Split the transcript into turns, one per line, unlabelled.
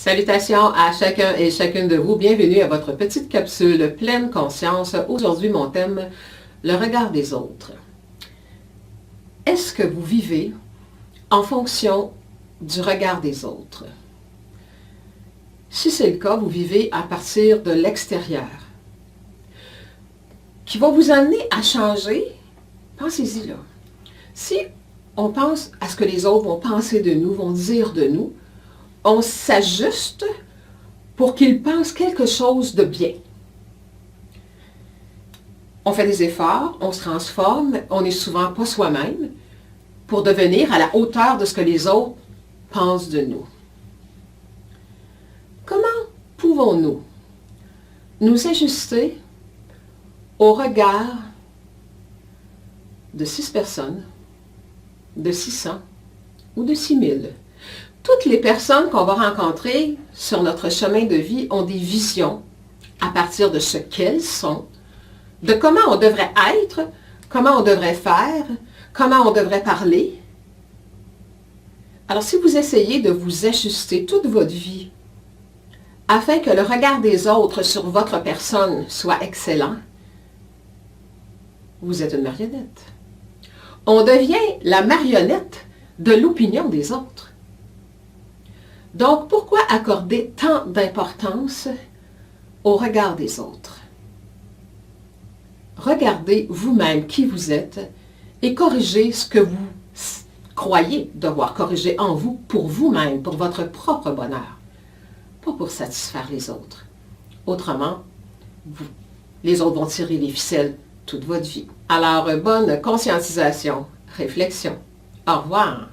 Salutations à chacun et chacune de vous. Bienvenue à votre petite capsule pleine conscience. Aujourd'hui, mon thème, le regard des autres. Est-ce que vous vivez en fonction du regard des autres? Si c'est le cas, vous vivez à partir de l'extérieur, qui va vous amener à changer. Pensez-y là. Si on pense à ce que les autres vont penser de nous, vont dire de nous, on s'ajuste pour qu'ils pensent quelque chose de bien. On fait des efforts, on se transforme, on n'est souvent pas soi-même pour devenir à la hauteur de ce que les autres pensent de nous. Comment pouvons-nous nous ajuster au regard de 6 personnes, de 600 ou de 6000? Toutes les personnes qu'on va rencontrer sur notre chemin de vie ont des visions à partir de ce qu'elles sont, de comment on devrait être, comment on devrait faire, comment on devrait parler. Alors si vous essayez de vous ajuster toute votre vie afin que le regard des autres sur votre personne soit excellent, vous êtes une marionnette. On devient la marionnette de l'opinion des autres. Donc, pourquoi accorder tant d'importance au regard des autres? Regardez vous-même qui vous êtes et corrigez ce que vous croyez devoir corriger en vous pour vous-même, pour votre propre bonheur, pas pour satisfaire les autres. Autrement, les autres vont tirer les ficelles toute votre vie. Alors, bonne conscientisation, réflexion. Au revoir.